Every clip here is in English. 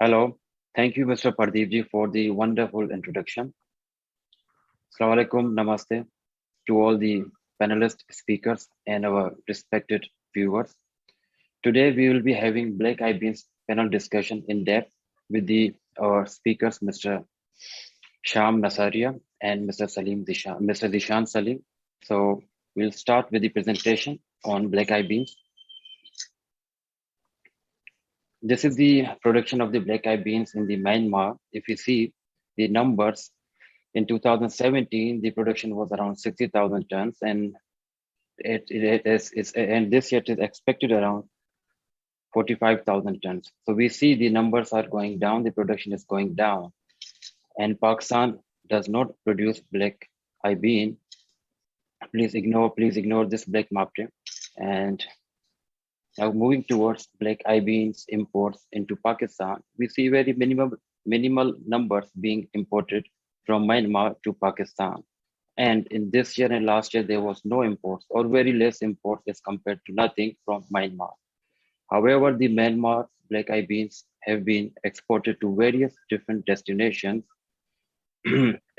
Hello. Thank you, Mr. Pardeep for the wonderful introduction. Assalamu alaikum, namaste to all the panelist speakers and our respected viewers. Today we will be having Black Eye Beans panel discussion in depth with our speakers, Mr. Sham Nasaria and Mr. Dishan Salim. So we'll start with the presentation on Black Eye Beans. This is the production of the black eye beans in the Myanmar. If you see the numbers, in 2017, the production was around 60,000 tons, and and this year it is expected around 45,000 tons. So we see the numbers are going down, the production is going down, and Pakistan does not produce black eye bean. Please ignore this black market. And now moving towards black eye beans imports into Pakistan, we see very minimal numbers being imported from Myanmar to Pakistan. And in this year and last year, there was no imports or very less imports as compared to nothing from Myanmar. However, the Myanmar black eye beans have been exported to various different destinations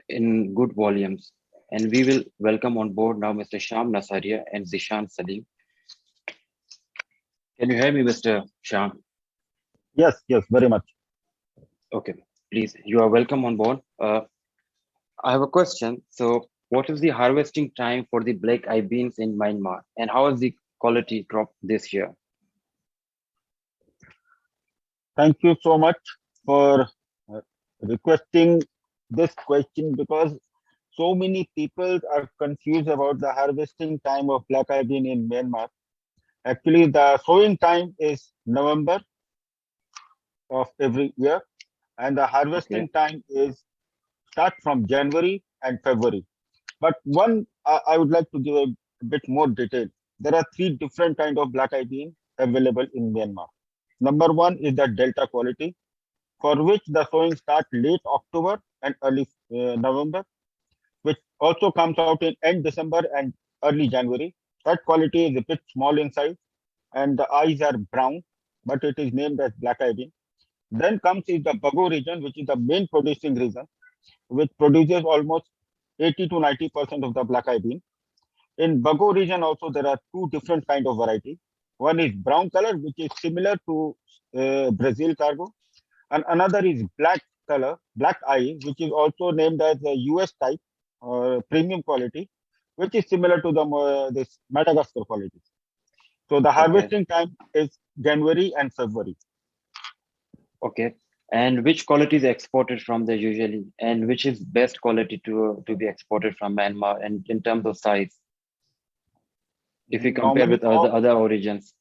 in good volumes. And we will welcome on board now Mr. Sham Nasaria and Zishan Salim. Can you hear me, Mr. Sham? Yes, very much. Okay, please, you are welcome on board. I have a question. So, what is the harvesting time for the black eye beans in Myanmar, and how is the quality crop this year? Thank you so much for requesting this question because so many people are confused about the harvesting time of black eye bean in Myanmar. Actually, the sowing time is November of every year, and the Okay, harvesting time is start from January and February. But one, I would like to give a bit more detail. There are three different kind of black eye bean available in Myanmar. Number one is the Delta quality, for which the sowing starts late October and early November, which also comes out in end December and early January. That quality is a bit small in size and the eyes are brown, but it is named as black eye bean. Then comes is the Bago region, which is the main producing region, which produces almost 80 to 90% of the black eye bean. In Bago region also there are two different kind of variety. One is brown color, which is similar to Brazil cargo, and another is black color, black eye, which is also named as a US type or premium quality, which is similar to the this Madagascar quality. So the okay, harvesting time is January and February. okay. And which quality is exported from there usually, and which is best quality to be exported from Myanmar, and in terms of size, if you compare Normally, with other origins?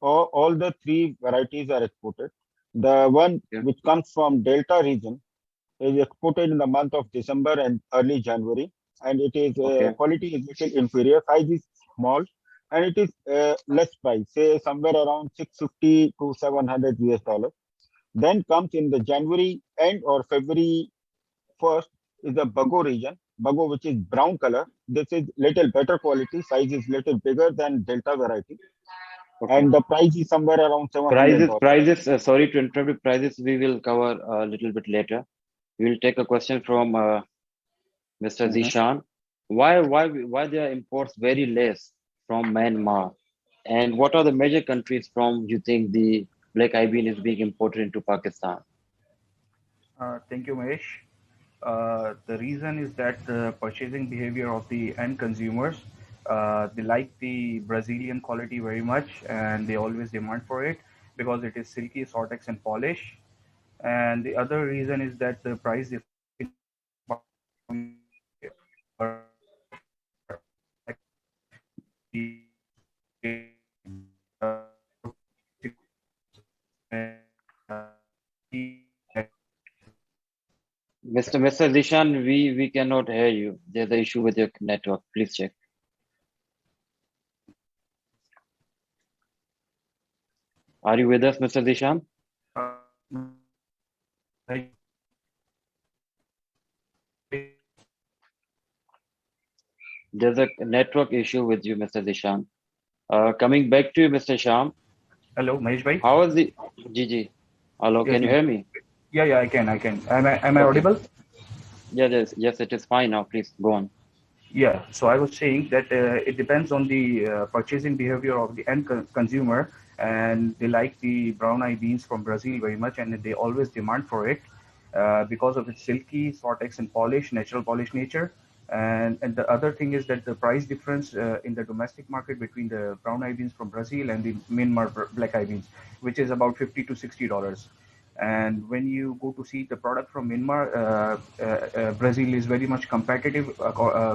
all the three varieties are exported. The one Yeah. which comes from Delta region is exported in the month of December and early January, and it is Okay. quality is little inferior. Size is small, and it is less price, say somewhere around 650 to 700 US dollars. Then comes in the January end or February first is the Bago region. Bago, which is brown color. This is little better quality. Size is little bigger than Delta variety, Okay. and the price is somewhere around Prices, $700. prices. Sorry to interrupt. You. Prices we will cover a little bit later. We will take a question from Mr. Mhm. Zishan. Why there are imports very less from Myanmar, and what are the major countries from you think the black eye bean is being imported into Pakistan? Thank you, Mahesh. The reason is that the purchasing behavior of the end consumers, they like the Brazilian quality very much and they always demand for it because it is silky, sortex, and polish. And the other reason is that the price difference Mr. Zishan, we cannot hear you. There's an issue with your network. Please check. Are you with us, Mr. Zishan? There's a network issue with you, Mr. Zishan. Coming back to you, Mr. Sham. Hello, Mahesh bhai. How is the Gigi? Hello, Yes, can you Mahesh. hear me? Yeah, I can. Am I Okay. audible? Yes, yes, yes, it is fine now. Please go on. Yeah, so I was saying that it depends on the purchasing behavior of the end consumer, and they like the brown eye beans from Brazil very much, and they always demand for it because of its silky, sortex, and polish, natural polish nature. And the other thing is that the price difference in the domestic market between the brown eye beans from Brazil and the Myanmar black eye beans, which is about $50 to $60. And when you go to see the product from Myanmar, Brazil is very much competitive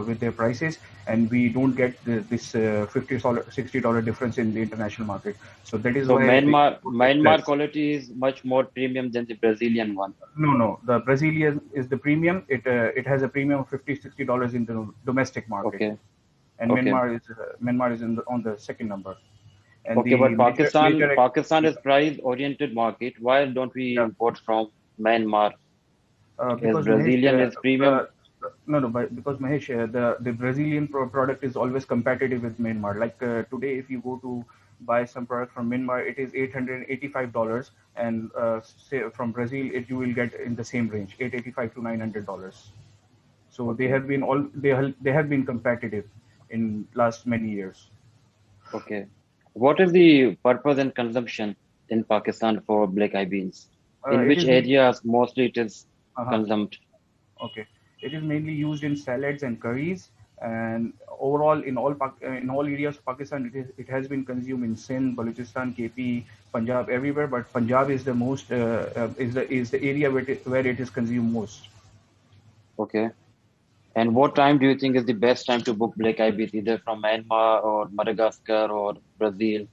with their prices, and we don't get this $50 $60 difference in the international market. So that is So why the import is Myanmar less. quality is much more premium than the Brazilian one. No. The Brazilian is the premium. It has a premium of $50 to $60 in the domestic market, Okay, and okay, Myanmar is on the second number. And okay. the But Pakistan yeah, is price-oriented market. Why don't we yeah. import from Myanmar? As Because Mahesh, Brazilian is premium. no, but because Mahesh, the Brazilian product is always competitive with Myanmar. Like today, if you go to buy some product from Myanmar, it is $885, and say from Brazil, you will get in the same range, $885 to $900. So Okay, they have been competitive in last many years. okay. What is the purpose and consumption in Pakistan for black eye beans? In It which is mainly areas mostly it is uh consumed? Okay. It is mainly used in salads and curries, and overall in all areas of Pakistan, it has been consumed in Sindh, Balochistan, KP, Punjab, everywhere. But Punjab is the most is the area where it is consumed most. Okay. And what time do you think is the best time to book black eye beans, either from Myanmar or Madagascar or Brazil?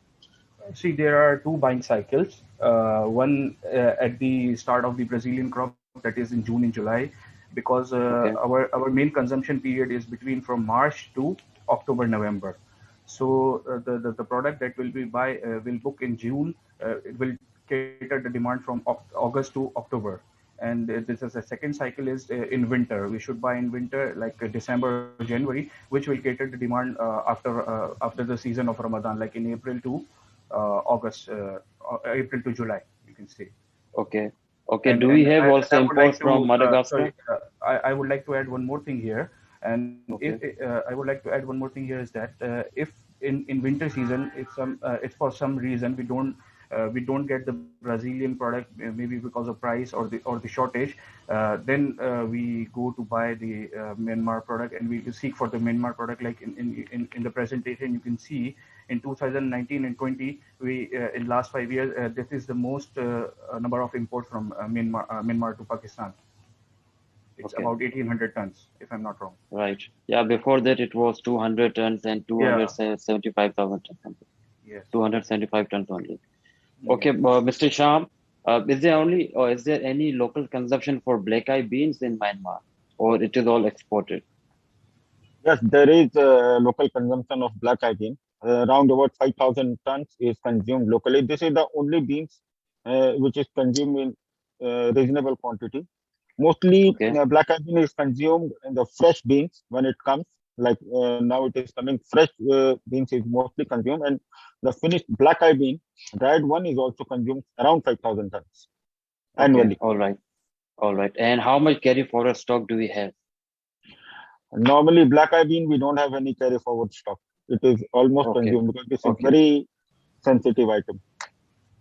See, there are two buying cycles. One at the start of the Brazilian crop, that is in June and July, because Okay, our main consumption period is between from March to October, November. So the product that will be buy will book in June. It will cater the demand from August to October. And this is the second cycle is in winter. We should buy in winter like December or January, which will cater the demand after the season of Ramadan, like in April to August, April to July, you can say. okay, okay. And Do we have and also I would imports like from to Madagascar? sorry, I would like to add one more thing here. And if Okay, I would like to add one more thing here is that if in winter season, if for some reason we don't get the Brazilian product, maybe because of price or the shortage, then we go to buy the Myanmar product, and we seek for the Myanmar product. Like in the presentation, you can see in 2019 and 20, we in last 5 years, this is the most number of import from Myanmar to Pakistan. It's okay, about 1,800 tons, if I'm not wrong. right. Yeah, before that it was 200 tons and Yeah. 275,000 tons, something. Yes. 275 tons only. Yeah. Okay, Mr. Sham, is there only or is there any local consumption for black eye beans in Myanmar, or it is all exported? Yes, there is local consumption of black eye bean. Around about 5,000 tons is consumed locally. This is the only beans which is consumed in reasonable quantity. Mostly Okay, black eye bean is consumed in the fresh beans when it comes. Like now it is coming fresh beans is mostly consumed, and the finished black eye bean, dried one, is also consumed around 5,000 tons okay, annually. all right, all right. And how much carry forward stock do we have? Normally, black eye bean we don't have any carry forward stock. It is almost Okay, consumed because this is okay, very sensitive item.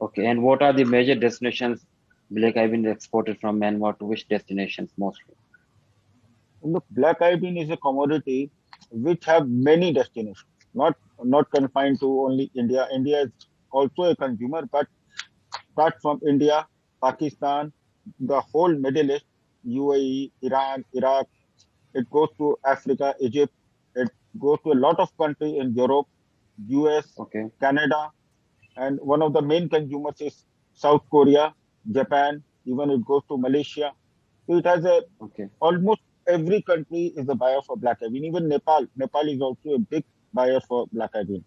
okay. And what are the major destinations black eye bean exported from Myanmar to which destinations mostly? Look, black eye bean is a commodity which have many destinations, not confined to only India. India is also a consumer, but apart from India, Pakistan, the whole Middle East, UAE, Iran, Iraq, it goes to Africa, Egypt, it goes to a lot of countries in Europe, US, Okay, Canada, and one of the main consumers is South Korea, Japan, even it goes to Malaysia. So it has a okay, almost every country is a buyer for black eye bean. Even Nepal. Nepal is also a big buyer for black eye bean.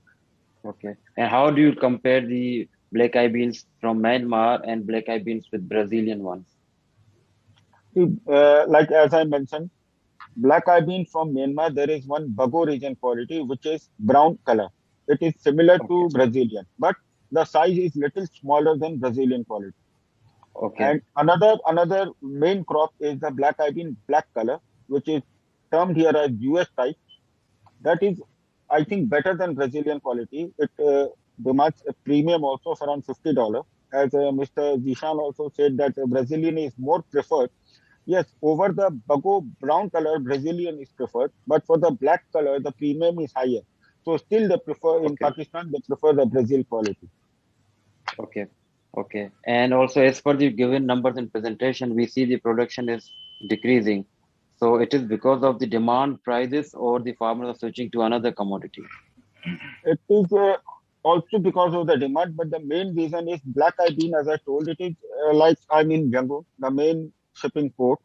okay. And how do you compare the black eye beans from Myanmar and black eye beans with Brazilian ones? See, like as I mentioned, black eye bean from Myanmar, there is one Bago region quality which is brown color. It is similar Okay, to Brazilian, but the size is little smaller than Brazilian quality. Okay. And another main crop is the black eye bean black color, which is termed here as US type. That is, I think, better than Brazilian quality. It demands a premium also of around $50. As Mr. Zishan also said that Brazilian is more preferred. Yes, over the Bago brown color, Brazilian is preferred, but for the black color, the premium is higher. So still they prefer in Okay. Pakistan, they prefer the Brazil quality. Okay. Okay. And also, as per the given numbers in presentation, we see the production is decreasing. So it is because of the demand prices or the farmers are switching to another commodity. It is also because of the demand, but the main reason is black eye bean, as I told, it is like I'm in Yangon, the main shipping port.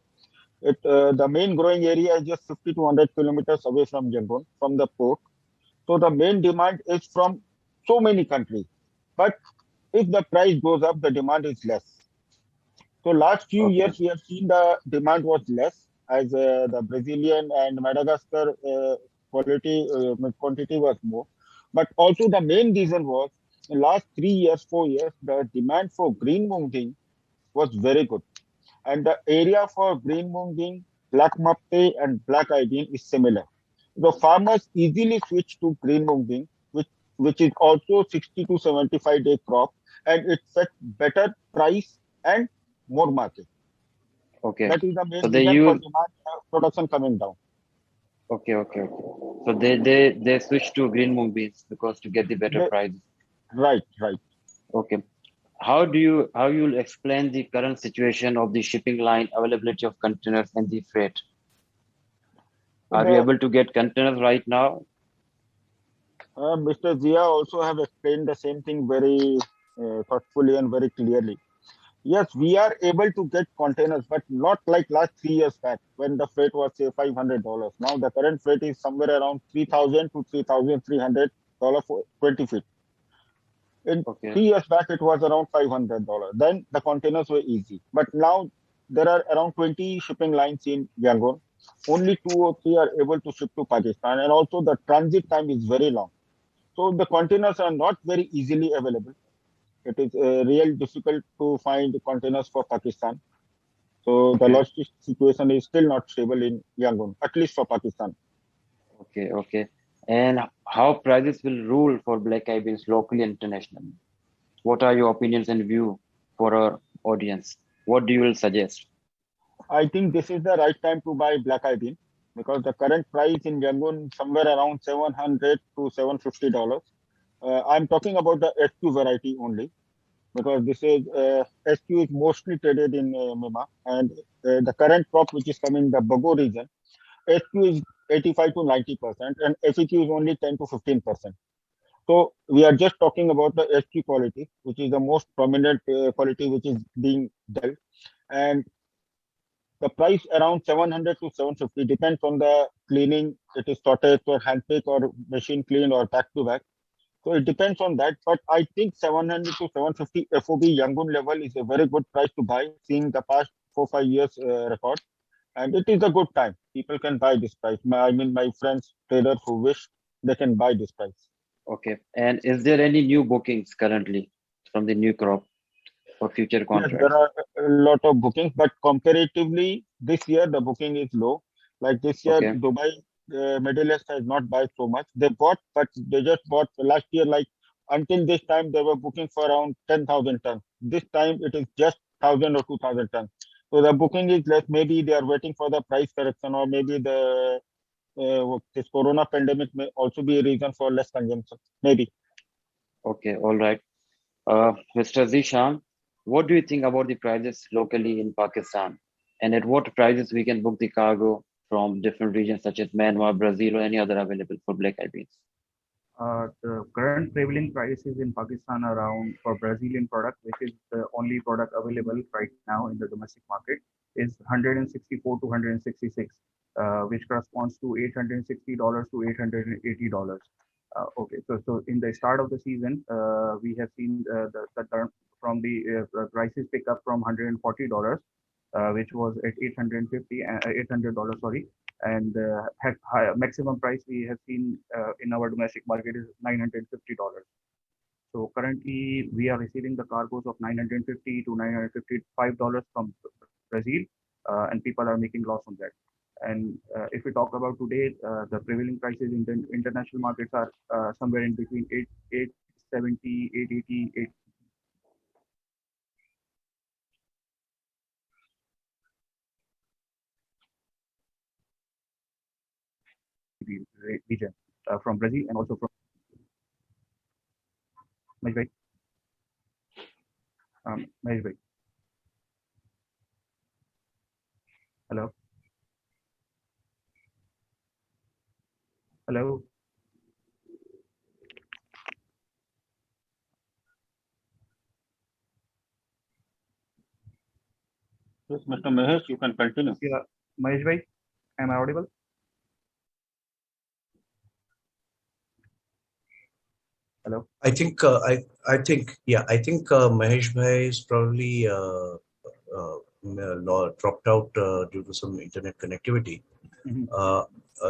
The main growing area is just 50 to 100 kilometers away from Yangon, from the port. So the main demand is from so many countries. But if the price goes up, the demand is less. So last few Okay. years, we have seen the demand was less as the Brazilian and Madagascar quantity was more. But also the main reason was in last 3 years, 4 years, the demand for green munging was very good. And the area for green munging, black mappe and black eye bean is similar. The farmers easily switch to green munging, which is also 60 to 75-day crop, and it fetch better price and more market. Okay. That is the So main they reason for use demand production coming down. okay, okay, okay. So they switch to green mung beans because to get the better The, price. right, right. Okay. How you'll explain the current situation of the shipping line availability of containers and the freight? Are you The able to get containers right now? Mr. Zia also have explained the same thing very thoughtfully and very clearly. Yes, we are able to get containers, but not like last 3 years back when the freight was say $500. Now the current freight is somewhere around 3,000 to $3,300 for 20 feet. In Okay, 3 years back, it was around $500. Then the containers were easy. But now there are around 20 shipping lines in Yangon. Only two or three are able to ship to Pakistan, and also the transit time is very long. So the containers are not very easily available. It is real difficult to find containers for Pakistan. So the okay, logistic situation is still not stable in Yangon, at least for Pakistan. okay, okay. And how prices will rule for black eye beans locally and internationally? What are your opinions and view for our audience? What do you will suggest? I think this is the right time to buy black eye bean because the current price in Yangon somewhere around 700 to $750. I'm talking about the SQ variety only because this is SQ is mostly traded in Myanmar, and the current crop which is coming in the Bago region, SQ is 85 to 90% and FEQ is only 10 to 15%. So we are just talking about the SQ quality, which is the most prominent quality which is being dealt, and the price around 700 to 750 depends on the cleaning. It is sorted or hand pick or machine clean or back to back. So it depends on that. But I think 700 to 750 FOB Yangon level is a very good price to buy, seeing the past 4 5 years record. And it is a good time. People can buy this price. I mean, my friends, traders who wish, they can buy this price. Okay. And is there any new bookings currently from the new crop for future Yes, there contracts? are a lot of bookings, but comparatively, this year the booking is low. Like this year, Okay. Dubai, Middle East has not buy so much. They bought, but they just bought last year. Like until this time, they were booking for around 10,000 tons. This time, it is just 1,000 or 2,000 tons. So the booking is less. Maybe they are waiting for the price correction, or maybe this Corona pandemic may also be a reason for less consumption. Maybe. Okay. All right. Mr. Zishan, what do you think about the prices locally in Pakistan? And at what prices we can book the cargo from different regions such as Myanmar, Brazil, or any other available for black eye beans? The current prevailing prices in Pakistan around for Brazilian product, which is the only product available right now in the domestic market, is 164 to 166, which corresponds to $860 to $880. Okay, so in the start of the season, we have seen the term from the prices pick up from $140, which was at 850 $800, sorry, and maximum price we have seen in our domestic market is $950. So currently we are receiving the cargoes of 950 to $955 from Brazil, and people are making loss on that. And if we talk about today, the prevailing prices in the international markets are somewhere in between 870, 880, 890 region from Brazil and also from Mahesh bhai, Mahesh bhai. Hello, hello. Yes, Mr. Mahesh, you can continue. Yeah, Mahesh bhai, am I audible? Hello. I think Mahesh Bhai is probably dropped out due to some internet connectivity. Mhm. Uh,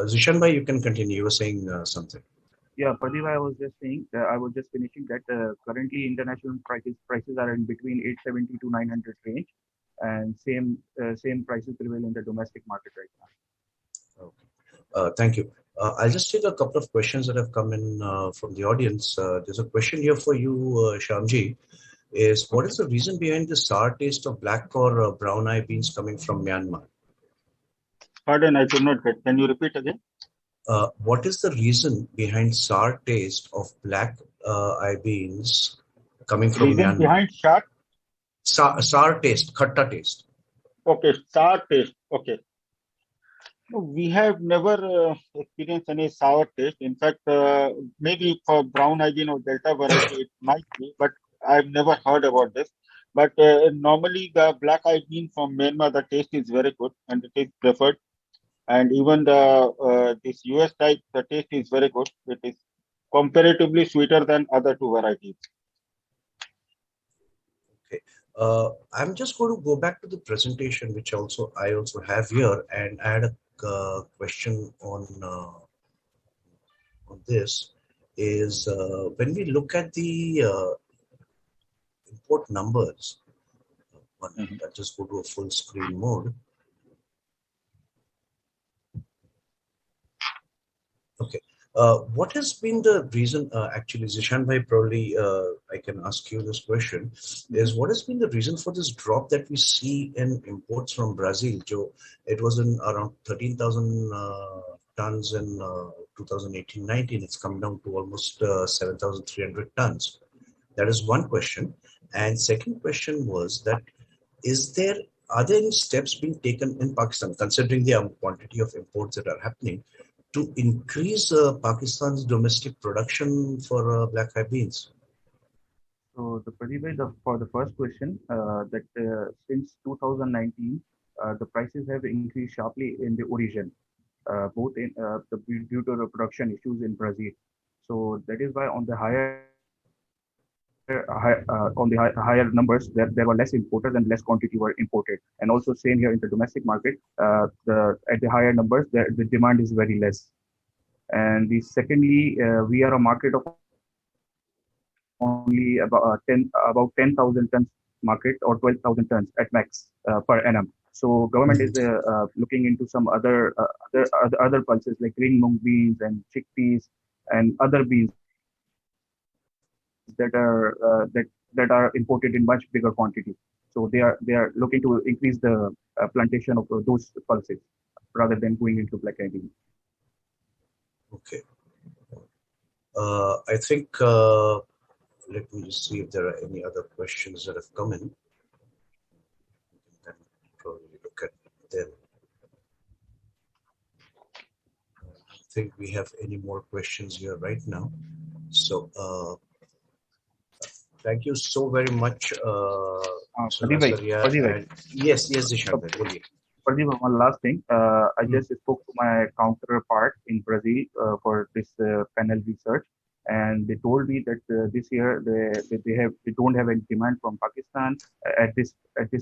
Zishan Bhai, you can continue. You were saying something. Yeah, Pradeep, I was just saying, I was just finishing that currently international prices are in between 870 to 900 range, and same prices prevail in the domestic market right now. Okay. Thank you. I'll just take a couple of questions that have come in from the audience. There's a question here for you, Shamji. Is what Okay. is the reason behind the sour taste of black or brown eye beans coming from Myanmar? Pardon, I could not get. Can you repeat again? What is the reason behind sour taste of black eye beans coming from Reason Myanmar? behind shark? Sour taste, khatta taste. Okay, sour taste. Okay. No, we have never experienced any sour taste. In fact, maybe for brown hygiene or delta variety, it might be, but I've never heard about this. But normally, the black eyed bean from Myanmar, the taste is very good and it is preferred. And even the this US type, the taste is very good. It is comparatively sweeter than other two varieties. Okay. I'm just going to go back to the presentation, which I also have here, and add a question on this. Is when we look at the import numbers. One minute, Mhm. I'll just go to a full screen mode. Okay. What has been the reason, actually, Zishan Bhai, probably I can ask you this question, Mhm. is what has been the reason for this drop that we see in imports from Brazil? Joe, it was in around 13,000 tons in 2018-19. It's come down to almost 7,300 tons. That is one question. And second question was that is there are there any steps being taken in Pakistan, considering the quantity of imports that are happening, to increase Pakistan's domestic production for black eyed beans? So the Pradeep, for the first question, that since 2019, the prices have increased sharply in the origin, both in due to the production issues in Brazil. So that is why on the higher numbers, there were less importers and less quantity were imported. And also same here in the domestic market, at the higher numbers, the demand is very less. And the secondly, we are a market of only about 10,000 tons market or 12,000 tons at max per annum. So government is Mhm. looking into some other pulses like green mung beans and chickpeas and other beans that are imported in much bigger quantity. So they are looking to increase the plantation of those pulses rather than going into black eye bean. Okay. I think let me just see if there are any other questions that have come in. Then probably look at them. I don't think we have any more questions here right now. So thank you so very much, Mr. Pradeep bhai, Nazaria. Pradeep bhai, And yes, yes, Zishan bhai, boliye. Pradeep, one last thing. I Hmm. just spoke to my counterpart in Brazil for this panel research, and they told me that this year they don't have any demand from Pakistan at this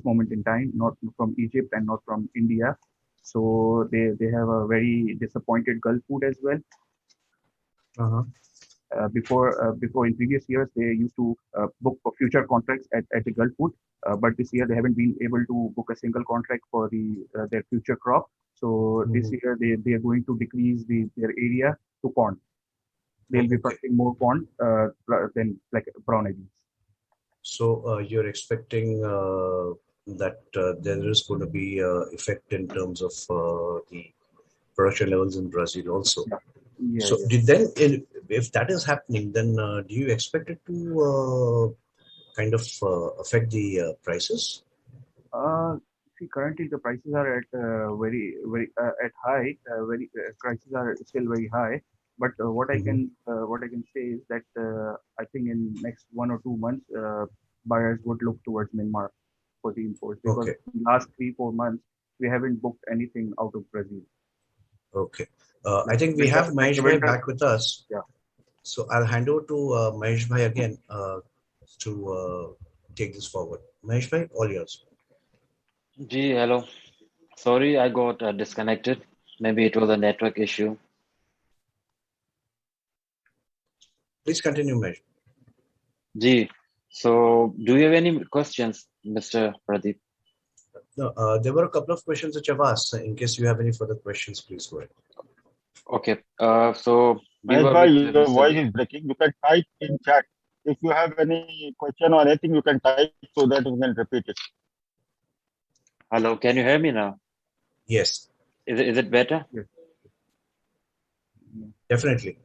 moment in time, not from Egypt and not from India. So they have a very disappointed Gulf food as well. Uh-huh. Before in previous years they used to book for future contracts at the Gulf food, but this year they haven't been able to book a single contract for their future crop. So this Mhm. year they are going to decrease their area to corn. Oh, They'll be okay. producing more corn than like brown beans. So you're expecting that there is going to be effect in terms of the production levels in Brazil also. Yeah, yeah, So yeah. did then, if that is happening, then do you expect it to kind of affect the prices? Uh, See, currently the prices are at very at high. Very prices are still very high. But Hmm. what I can say is that I think in next 1 or 2 months, buyers would look towards Myanmar for the imports, because Okay, in last 3 4 months we haven't booked anything out of Brazil. okay. I Like think we winter, have like the Mahesh Bhai winter. back with us. Yeah. So I'll hand over to Mahesh Bhai again to take this forward. Mahesh Bhai, all yours. Gee, hello. Sorry, I got disconnected. Maybe it was a network issue. Please continue, Mahesh. Gee, so do you have any questions, Mr. Pradeep? No, there were a couple of questions which I've asked. In case you have any further questions, please go ahead. Okay, so we Mahesh were bhai, with your Mr. voice is breaking. You can type in chat. If you have any question or anything, you can type so that we can repeat it. Hello, can you hear me now? Yes, Is it better? Yes. Yeah. definitely.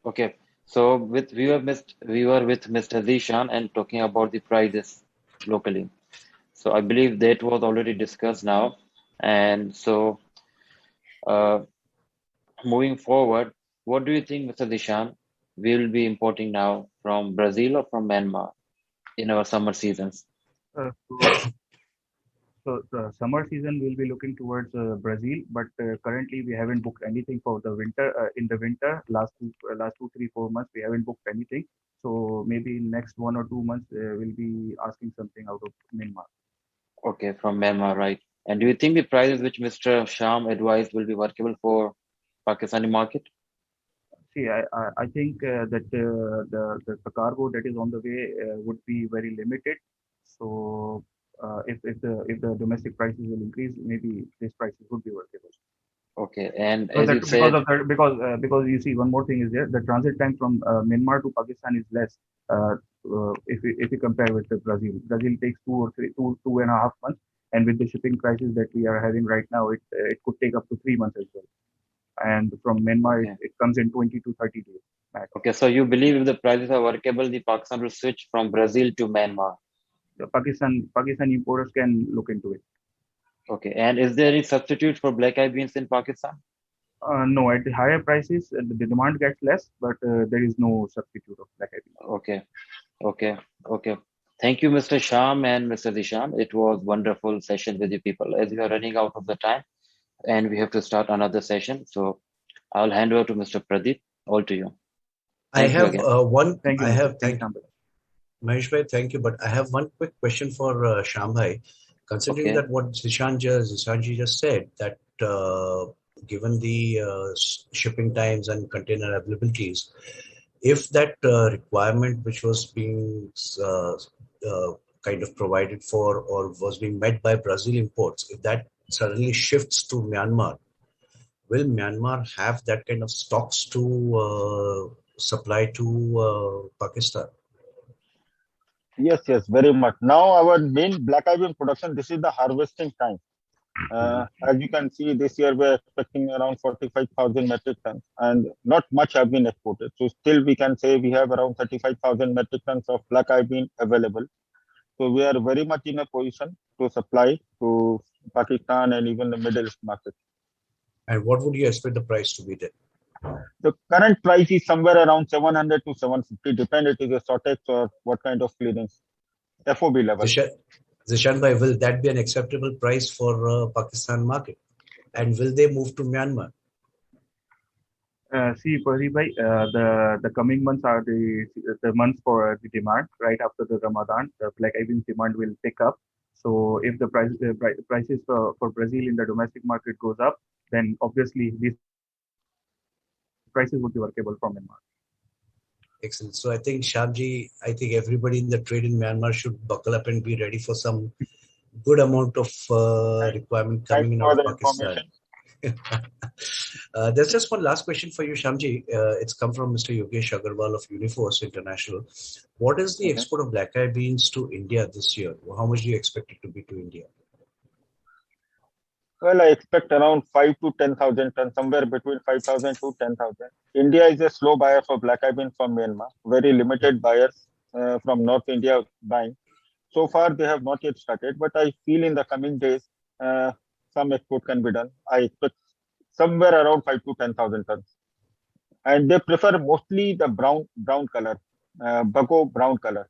Okay, so we were with Mr. Zishan and talking about the prices locally. So I believe that was already discussed now. And so uh, moving forward, what do you think, Mr. Zishan, will be importing now from Brazil or from Myanmar in our summer seasons? Uh, so So the summer season we'll be looking towards Brazil, but currently we haven't booked anything for the winter. In the winter, last 2, 3, 4 months we haven't booked anything. So maybe in next 1 or 2 months we'll be asking something out of Myanmar. Okay, from Myanmar, right? And do you think the prices which Mr. Sham advised will be workable for Pakistani market? See, I think that the cargo that is on the way would be very limited. So if the domestic prices will increase, maybe these prices would be workable. Okay, and Because as that, you said, because you see one more thing is there, the transit time from Myanmar to Pakistan is less. If we compare with the Brazil takes 2 and a half months, and with the shipping prices that we are having right now, it could take up to 3 months as well. And from Myanmar, okay, it comes in 20 to 30 days max. okay, so you believe if the prices are workable, the Pakistan will switch from Brazil to Myanmar. The Pakistan importers can look into it. Okay, and is there any substitute for black eyed beans in Pakistan? No, at the higher prices, the demand gets less, but there is no substitute of black IB. Okay, okay, okay. Thank you, Mr. Sham and Mr. Dishan. It was wonderful session with you people. As we are running out of the time and we have to start another session, so I'll hand over to Mr. Pradeep. All to you. I Thank you have again. one. Thank you, I Mr. have Thank you, thank Shambhav. Mahesh Bhai, thank you. But I have one quick question for Shambhai. Considering Okay. that what Zishanji just said, that given the shipping times and container availabilities, if that requirement which was being uh, uh, kind of provided for or was being met by Brazil imports, if that suddenly shifts to Myanmar, will Myanmar have that kind of stocks to supply to Pakistan? Yes, yes, very much. Now our main black eye bean production, this is the harvesting time. Mhm. As you can see, this year we're expecting around 45,000 metric tons, and not much have been exported. So still we can say we have around 35,000 metric tons of black eye bean available. So we are very much in a position to supply to Pakistan and even the Middle East market. And what would you expect the price to be then? The current price is somewhere around 700 to 750, depend it is a shortage or what kind of clearance, FOB level. Zishan, Zishan bhai, will that be an acceptable price for Pakistan market? And will they move to Myanmar? See, Pardeep bhai, the coming months are the months for the demand. Right after the Ramadan, the black eye beans demand will pick up. So if the prices for Brazil in the domestic market goes up, then obviously these prices would be workable from Myanmar. Excellent. So I think Shamji, I think everybody in the trade in Myanmar should buckle up and be ready for some good amount of requirement Thanks coming in out for of the Pakistan. information. There's just one last question for you, Shamji. It's come from Mr. Yogesh Agarwal of Uniforce International. What is the Mhm. export of black eye beans to India this year? How much do you expect it to be to India? Well, I expect around 5 to 10,000 tons, somewhere between 5,000 to 10,000. India is a slow buyer for black eye bean from Myanmar. Very Yeah. limited buyers from North India buying. So far, they have not yet started, but I feel in the coming days, uh, some export can be done. I expect somewhere around 5 to 10,000 tons, and they prefer mostly the brown color, bago brown color.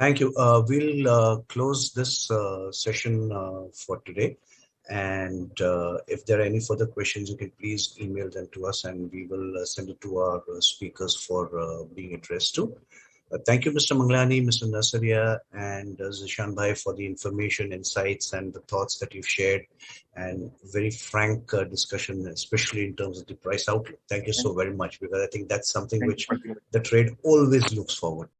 Thank you. We'll close this session for today. And if there are any further questions, you can please email them to us and we will send it to our speakers for being addressed to. Thank you, Mr. Manglani, Mr. Nasaria, and Zishan Bhai for the information, insights, and the thoughts that you've shared, and very frank discussion, especially in terms of the price outlook. Thank you so very much, because I think that's something Thank you which for the the trade always looks forward